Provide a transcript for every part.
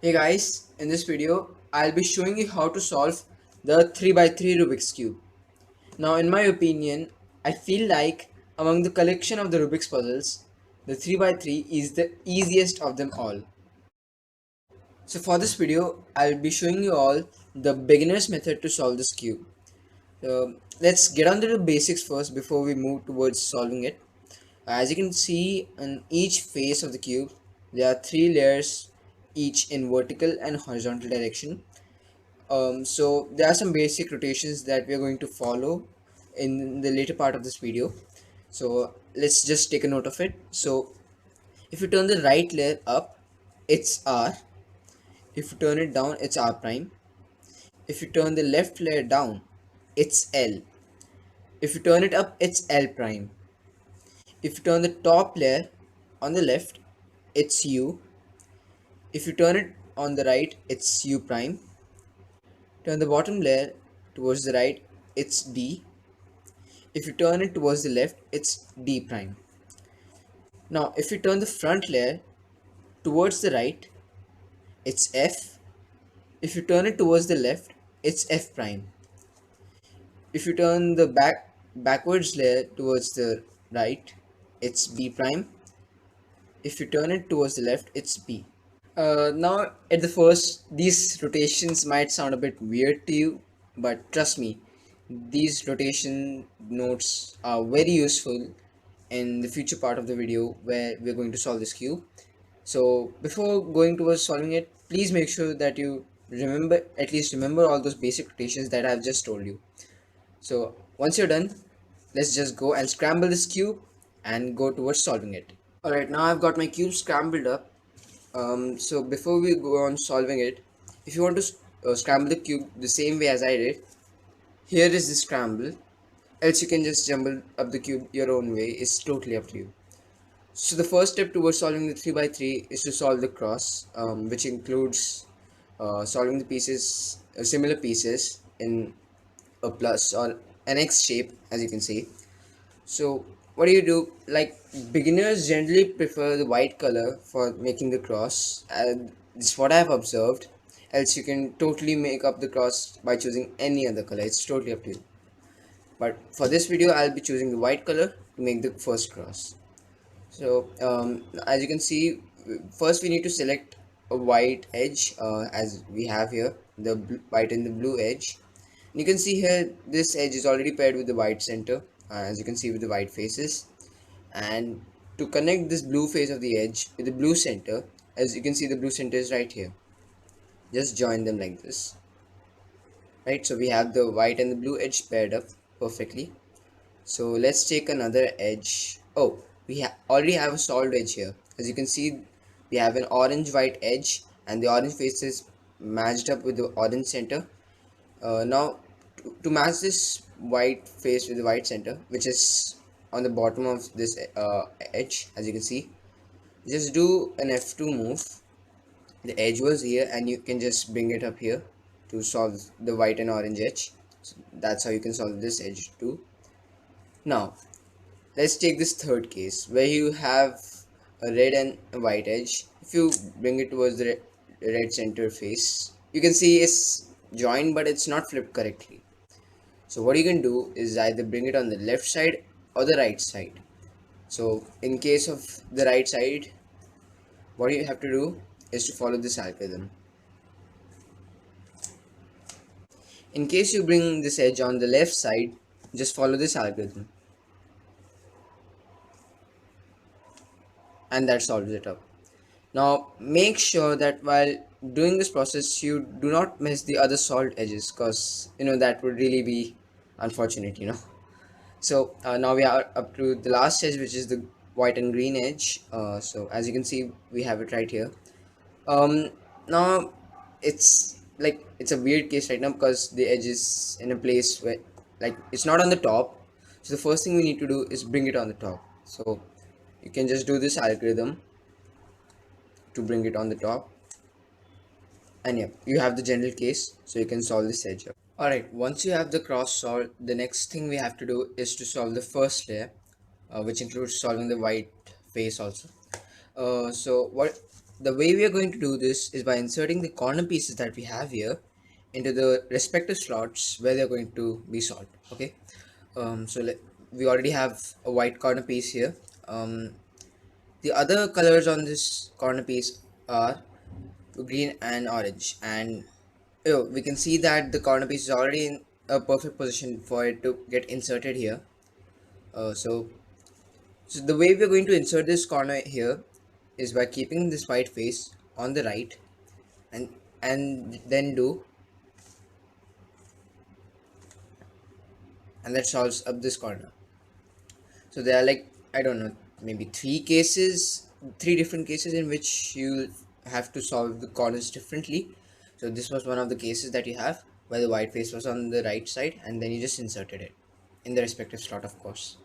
Hey guys, in this video I'll be showing you how to solve the 3 by 3 Rubik's Cube. Now in my opinion, I feel like among the collection of the Rubik's puzzles, the 3 by 3 is the easiest of them all. So for this video, I'll be showing you all the beginner's method to solve this cube. Let's get on to the basics first before we move towards solving it. As you can see on each face of the cube, there are three layers, each in vertical and horizontal direction. So there are some basic rotations that we are going to follow in the later part of this video. So let's just take a note of it. So if you turn the right layer up, it's R. If you turn it down, it's R prime. If you turn the left layer down, it's L. If you turn it up, it's L prime. If you turn the top layer on the left, it's U. If you turn it on the right, it's U prime. Turn the bottom layer towards the right, it's D. If you turn it towards the left, it's D prime. Now, if you turn the front layer towards the right, it's F. If you turn it towards the left, it's F prime. If you turn the backwards layer towards the right, it's B prime. If you turn it towards the left, it's B. Now, at the first, these rotations might sound a bit weird to you, but trust me, these rotation notes are very useful in the future part of the video where we're going to solve this cube. So, before going towards solving it, please make sure that you at least remember all those basic rotations that I've just told you. So, once you're done, let's just go and scramble this cube and go towards solving it. Alright, now I've got my cube scrambled up. So before we go on solving it, if you want to scramble the cube the same way as I did, here is the scramble. Else you can just jumble up the cube your own way. It's totally up to you. So the first step towards solving the 3 by 3 is to solve the cross, which includes solving the pieces, similar pieces in a plus or an X shape, as you can see. So what do you do? Like, beginners generally prefer the white color for making the cross, and this is what I've observed. Else you can totally make up the cross by choosing any other color. It's totally up to you. But for this video, I'll be choosing the white color to make the first cross. So as you can see, first we need to select a white edge, as we have here the white and the blue edge. And you can see here this edge is already paired with the white center, as you can see with the white faces. And to connect this blue face of the edge with the blue center, as you can see the blue center is right here, just join them like this. Right, so we have the white and the blue edge paired up perfectly. So let's take another edge. Oh, we already have a solid edge here. As you can see, we have an orange white edge and the orange face is matched up with the orange center. Now to match this white face with the white center, which is on the bottom of this edge, as you can see, just do an F2 move. The edge was here and you can just bring it up here to solve the white and orange edge. So that's how you can solve this edge too. Now let's take this third case where you have a red and a white edge. If you bring it towards the red center face, you can see it's joined but it's not flipped correctly. So what you can do is either bring it on the left side or the right side. So in case of the right side, what you have to do is to follow this algorithm. In case you bring this edge on the left side, just follow this algorithm, and that solves it up. Now make sure that while doing this process you do not miss the other solved edges, because that would really be unfortunate. So now we are up to the last edge, which is the white and green edge. So as you can see, we have it right here. Now it's a weird case right now because the edge is in a place where, like, it's not on the top. So the first thing we need to do is bring it on the top. So you can just do this algorithm to bring it on the top, and yeah, you have the general case, so you can solve this edge up. Alright, once you have the cross solved, the next thing we have to do is to solve the first layer, which includes solving the white face also. So the way we are going to do this is by inserting the corner pieces that we have here into the respective slots where they're going to be solved. Okay, we already have a white corner piece here. The other colors on this corner piece are green and orange, and we can see that the corner piece is already in a perfect position for it to get inserted here. So the way we're going to insert this corner here is by keeping this white face on the right, and then do, and that solves up this corner. So there are, like, I don't know, maybe three different cases in which you have to solve the corners differently. So this was one of the cases that you have where the white face was on the right side, and then you just inserted it in the respective slot, of course.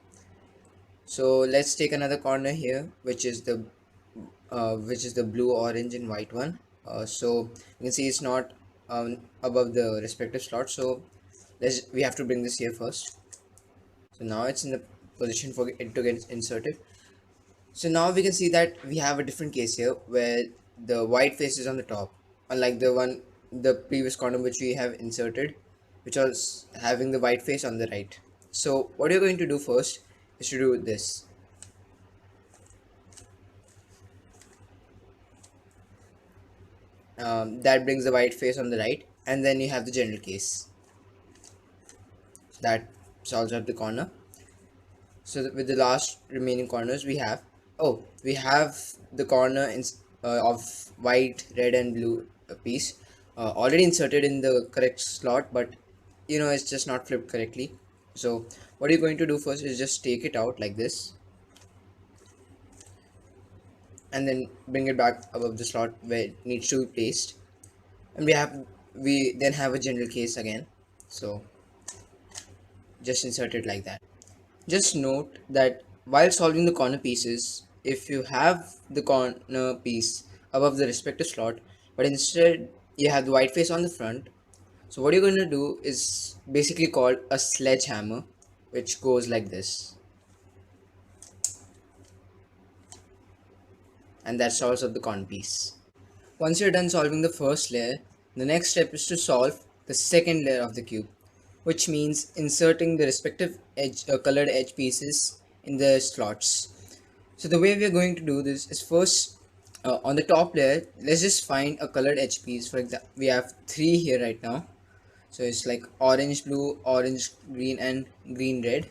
So let's take another corner here, which is the blue, orange, and white one. So you can see it's not above the respective slot. So we have to bring this here first. So now it's in the position for it to get inserted. So now we can see that we have a different case here where the white face is on the top, unlike the previous corner which we have inserted, which was having the white face on the right. So what you're going to do first is to do this. That brings the white face on the right, and then you have the general case that solves up the corner. So with the last remaining corners we have the corner of white, red, and blue piece already inserted in the correct slot, but it's just not flipped correctly. So what you're going to do first is just take it out like this, and then bring it back above the slot where it needs to be placed, and we then have a general case again. So just insert it like that. Just note that while solving the corner pieces, if you have the corner piece above the respective slot, but instead you have the white face on the front, so what you're going to do is basically called a sledgehammer, which goes like this, and that solves up the corner piece. Once you're done solving the first layer, the next step is to solve the second layer of the cube, which means inserting the respective colored edge pieces in the slots. So the way we are going to do this is first, on the top layer, let's just find a colored edge piece. For example, we have three here right now. So it's like orange, blue, orange, green, and green, red.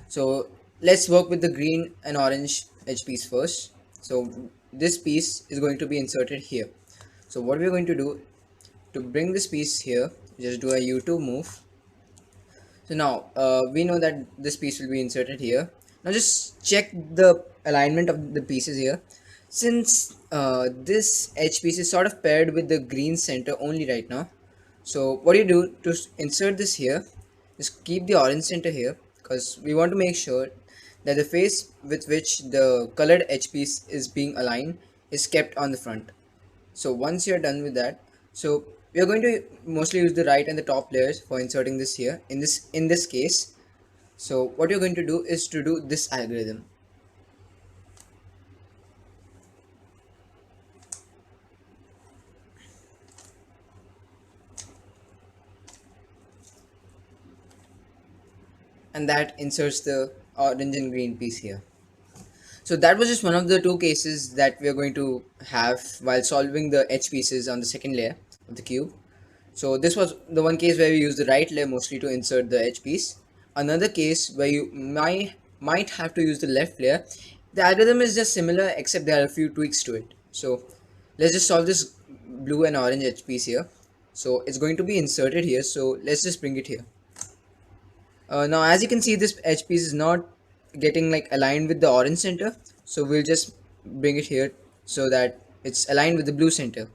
So let's work with the green and orange edge piece first. So this piece is going to be inserted here. So what we're going to do to bring this piece here, just do a U2 move. So now we know that this piece will be inserted here. Now just check the alignment of the pieces here. Since this edge piece is sort of paired with the green center only right now, so what you do to insert this here is keep the orange center here, because we want to make sure that the face with which the colored edge piece is being aligned is kept on the front. So once you're done with that, so we are going to mostly use the right and the top layers for inserting this here in this case. So what you're going to do is to do this algorithm, and that inserts the orange and green piece here. So that was just one of the two cases that we are going to have while solving the edge pieces on the second layer of the cube. So this was the one case where we use the right layer mostly to insert the edge piece. Another case where you might have to use the left layer. The algorithm is just similar, except there are a few tweaks to it. So let's just solve this blue and orange edge piece here. So it's going to be inserted here. So let's just bring it here. Now as you can see, this edge piece is not getting like aligned with the orange center. So we'll just bring it here so that it's aligned with the blue center.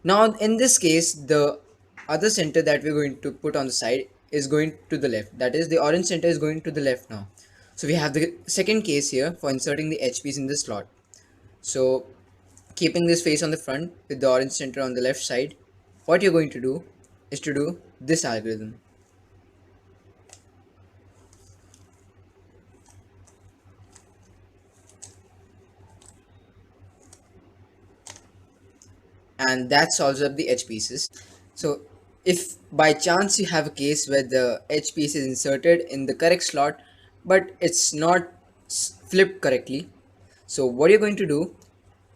Now in this case, the other center that we're going to put on the side is going to the left. That is, the orange center is going to the left now. So we have the second case here for inserting the edge piece in the slot. So keeping this face on the front with the orange center on the left side, what you're going to do is to do this algorithm. and that solves up the edge pieces. So if by chance you have a case where the edge piece is inserted in the correct slot but it's not flipped correctly, so what you're going to do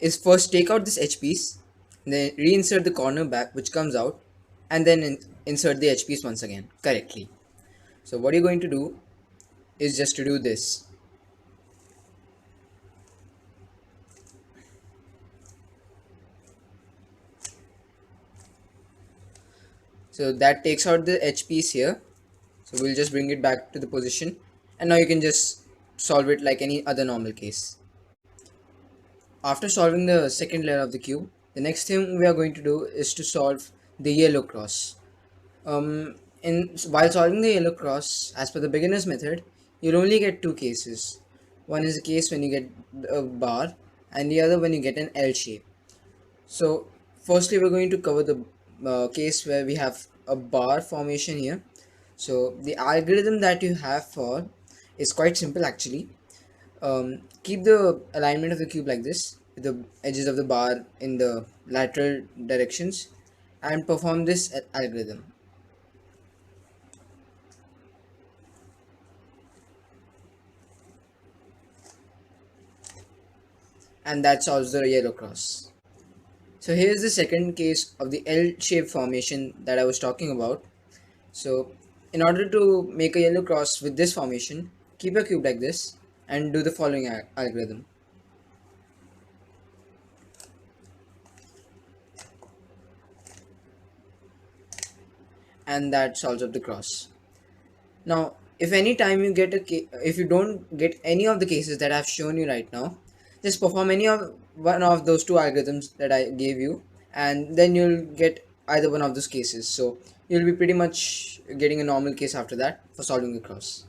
is first take out this edge piece, then reinsert the corner back which comes out, and then insert the edge piece once again correctly. So what you're going to do is just to do this. So that takes out the edge piece here. So we'll just bring it back to the position, and now you can just solve it like any other normal case. After solving the second layer of the cube, the next thing we are going to do is to solve the yellow cross. While solving the yellow cross, as per the beginner's method, you'll only get two cases. One is the case when you get a bar, and the other when you get an L shape. So, firstly, we're going to cover the case where we have a bar formation here. So, the algorithm that you have for is quite simple actually. Keep the alignment of the cube like this, with the edges of the bar in the lateral directions, and perform this algorithm. And that solves the yellow cross. So here's the second case of the L-shaped formation that I was talking about. So in order to make a yellow cross with this formation, keep a cube like this and do the following algorithm. And that solves up the cross. Now, if any time you get if you don't get any of the cases that I've shown you right now, just perform any of one of those two algorithms that I gave you, and then you'll get either one of those cases. So you'll be pretty much getting a normal case after that for solving the cross.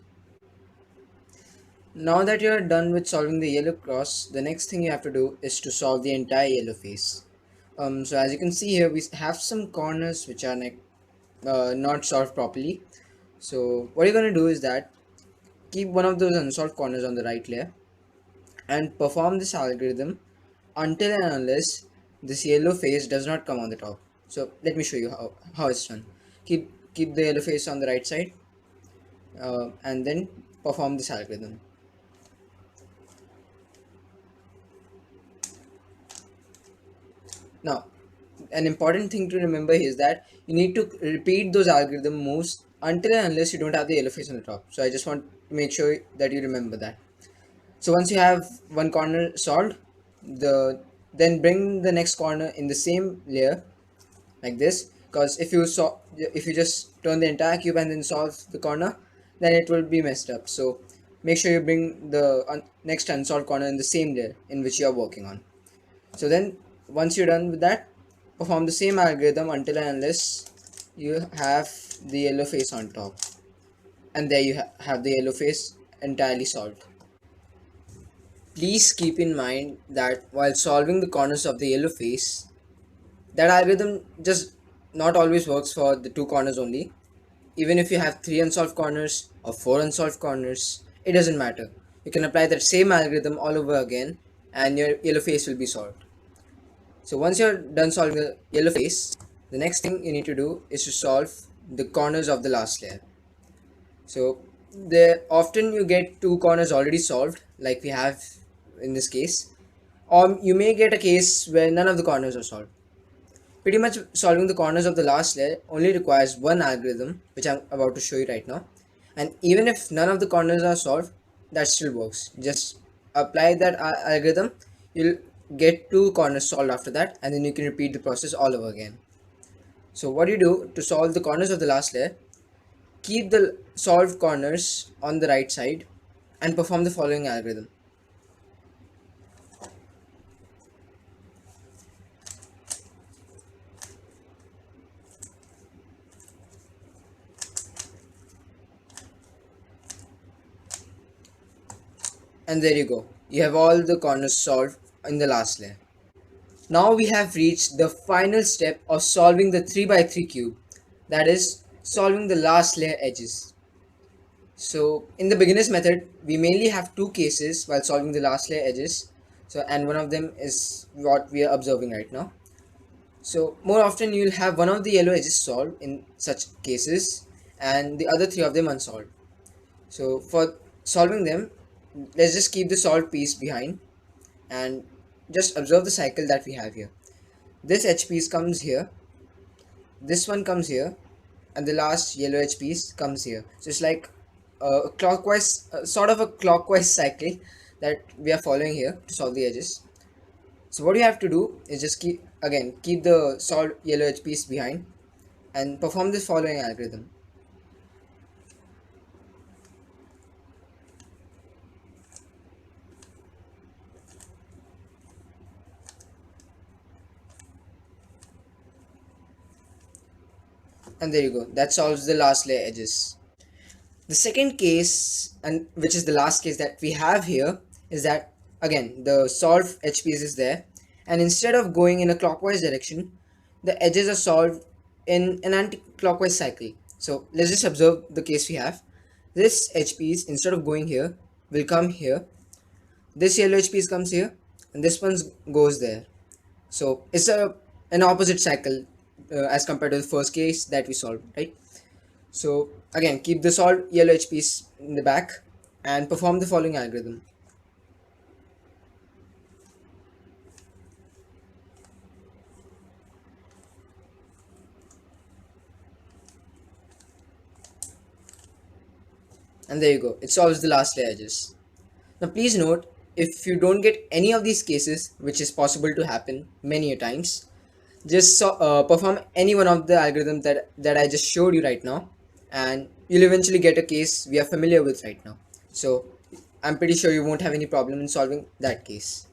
Now that you're done with solving the yellow cross, the next thing you have to do is to solve the entire yellow face. So as you can see here, we have some corners which are like not solved properly. So what you're going to do is that keep one of those unsolved corners on the right layer and perform this algorithm until and unless this yellow face does not come on the top. So let me show you how it's done. Keep the yellow face on the right side, and then perform this algorithm. Now, an important thing to remember is that you need to repeat those algorithm moves until and unless you don't have the yellow face on the top. So I just want to make sure that you remember that. So once you have one corner solved, then bring the next corner in the same layer like this. Because if you just turn the entire cube and then solve the corner, then it will be messed up. So make sure you bring the next unsolved corner in the same layer in which you are working on. So then once you're done with that, perform the same algorithm until and unless you have the yellow face on top, and there you have the yellow face entirely solved. Please keep in mind that while solving the corners of the yellow face, that algorithm just not always works for the two corners only. Even if you have three unsolved corners or four unsolved corners, it doesn't matter. You can apply that same algorithm all over again and your yellow face will be solved. So once you're done solving the yellow face, the next thing you need to do is to solve the corners of the last layer. So there often you get two corners already solved like we have in this case, or you may get a case where none of the corners are solved. Pretty much solving the corners of the last layer only requires one algorithm which I'm about to show you right now, and even if none of the corners are solved, that still works. Just apply that algorithm, you'll get two corners solved after that, and then you can repeat the process all over again. So what you do to solve the corners of the last layer, keep the solved corners on the right side and perform the following algorithm. And there you go, you have all the corners solved in the last layer. Now we have reached the final step of solving the 3 by 3 cube, that is solving the last layer edges. So in the beginner's method, we mainly have two cases while solving the last layer edges. So and one of them is what we are observing right now. So more often you'll have one of the yellow edges solved in such cases and the other three of them unsolved. So for solving them, let's just keep the solved piece behind and just observe the cycle that we have here. This edge piece comes here, this one comes here, and the last yellow edge piece comes here. So it's like a clockwise, sort of a clockwise cycle that we are following here to solve the edges. So what you have to do is just keep the solved yellow edge piece behind and perform the following algorithm. And there you go, that solves the last layer edges. The second case, and which is the last case that we have here, is that again the solved edge piece is there, and instead of going in a clockwise direction, the edges are solved in an anti-clockwise cycle. So let's just observe the case we have. This edge piece, instead of going here, will come here. This yellow edge piece comes here, and this one goes there. So it's an opposite cycle as compared to the first case that we solved, right? So again, keep the solved yellow edge piece in the back and perform the following algorithm. And there you go, it solves the last layer edges. Now please note, if you don't get any of these cases, which is possible to happen many a times, just perform any one of the algorithms that I just showed you right now, and you'll eventually get a case we are familiar with right now. So I'm pretty sure you won't have any problem in solving that case.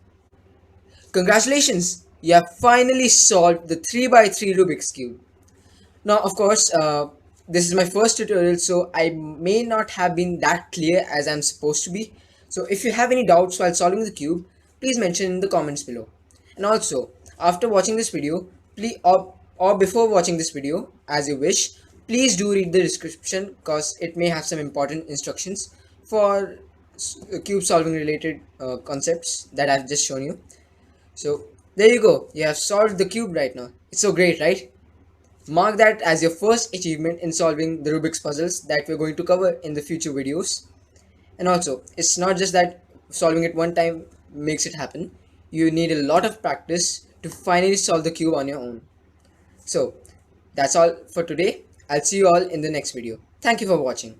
Congratulations! You have finally solved the 3 by 3 Rubik's Cube. Now, of course, this is my first tutorial, so I may not have been that clear as I'm supposed to be. So if you have any doubts while solving the cube, please mention in the comments below. And also, after watching this video, please or before watching this video, as you wish, please do read the description because it may have some important instructions for cube solving related concepts that I've just shown you. So there you go, you have solved the cube right now. It's so great, right? Mark that as your first achievement in solving the Rubik's puzzles that we're going to cover in the future videos. And also, it's not just that solving it one time makes it happen. You need a lot of practice to finally solve the cube on your own. So, that's all for today. I'll see you all in the next video. Thank you for watching.